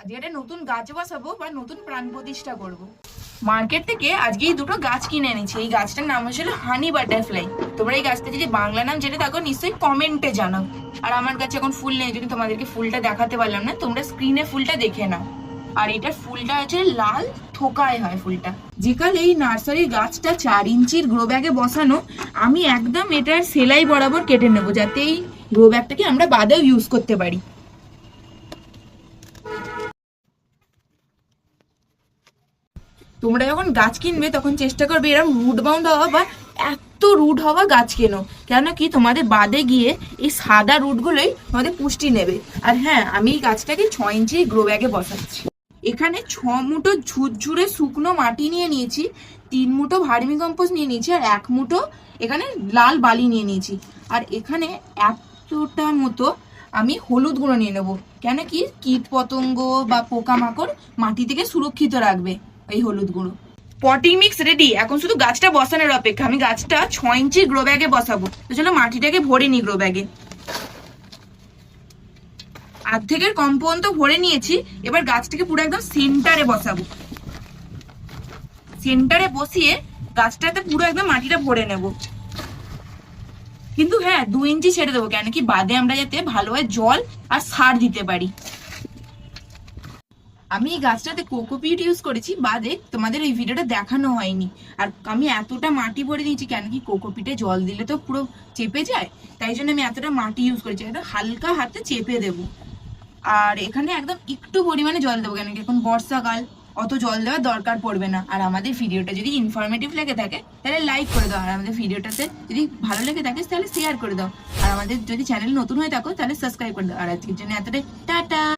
আজকে একটা নতুন গাছ বসাবো বা নতুন প্রাণ প্রতিষ্ঠা করব। মার্কেট থেকে আজকে এই দুটো গাছ কিনে এনেছি। এই গাছটার নাম হচ্ছিল হানি বাটারফ্লাই। তোমরা এই গাছটা যদি বাংলা নাম জেনে থাকো নিশ্চয়ই কমেন্টে জানাও। আর আমার কাছে এখন ফুল নেই, যদি তোমাদেরকে ফুলটা দেখাতে পারলাম না, তোমরা স্ক্রিনে ফুলটা দেখে নাও। আর এটার ফুলটা আছে লাল, থোকায় হয় ফুলটা। যেকাল এই নার্সারির গাছটা 4 ইঞ্চির গ্রো ব্যাগে বসানো, আমি একদম এটার সেলাই বরাবর কেটে নেবো, যাতে এই গ্রো ব্যাগটাকে আমরা বাদেও ইউজ করতে পারি। তোমরা যখন গাছ কিনবে তখন চেষ্টা করবে এরকম রুট বাউন্ড হওয়া বা এত রুট হওয়া গাছ কেনো, কেন কি তোমাদের বাদে গিয়ে এই সাদা রুটগুলোই তোমাদের পুষ্টি নেবে। আর হ্যাঁ, আমি এই গাছটাকে 6 ইঞ্চি গ্রো ব্যাগে বসাচ্ছি। এখানে 6 মুঠো ঝুরঝুরে শুকনো মাটি নিয়ে নিয়েছি, 3 মুঠো ভার্মি কম্পোস্ট নিয়ে নিয়েছি, আর 1 মুঠো এখানে লাল বালি নিয়ে নিয়েছি। আর এখানে এতটা মতো আমি হলুদ গুঁড়ো নিয়ে নেবো, কেন কি কীট পতঙ্গ বা পোকামাকড় মাটি থেকে সুরক্ষিত রাখবে এই হলুদ গুঁড়ো। পটিং মিক্স রেডি, এখন শুধু গাছটা বসানোর অপেক্ষা। আমি গাছটা 6 ইঞ্চি গ্রো ব্যাগে বসাবো, তো চলো মাটিটাকে ভরে নি গ্রো ব্যাগে। অর্ধেকের কম পর্যন্ত ভরে নিয়েছি। এবার গাছটাকে পুরো একদম সেন্টারে বসাবো। সেন্টারে বসিয়ে গাছটাতে পুরো একদম মাটিটা ভরে নেব। কিন্তু হ্যাঁ, 2 ইঞ্চি ছেড়ে দেবো, কেন কি বাদে আমরা যাতে ভালোভাবে জল আর সার দিতে পারি। আমি এই গাছটাতে কোকোপিট ইউজ করেছি, বাদে তোমাদের এই ভিডিওটা দেখানো হয়নি। আর আমি এতটা মাটি ভরে দিয়েছি, কেন কি কোকোপিটে জল দিলে তো পুরো চেপে যায়, তাই জন্য আমি এতটা মাটি ইউজ করেছি। একদম হালকা হাতে চেপে দেবো। আর এখানে একদম একটু পরিমাণে জল দেবো, কেন কি এখন বর্ষাকাল, অত জল দেওয়ার দরকার পড়বে না। আর আমাদের ভিডিওটা যদি ইনফরমেটিভ লেগে থাকে তাহলে লাইক করে দাও, আর আমাদের ভিডিওটাতে যদি ভালো লেগে থাকে তাহলে শেয়ার করে দাও, আর আমাদের যদি চ্যানেল নতুন হয়ে থাকো তাহলে সাবস্ক্রাইব করে দাও। আর আজকের জন্য এতটাই, টাটা।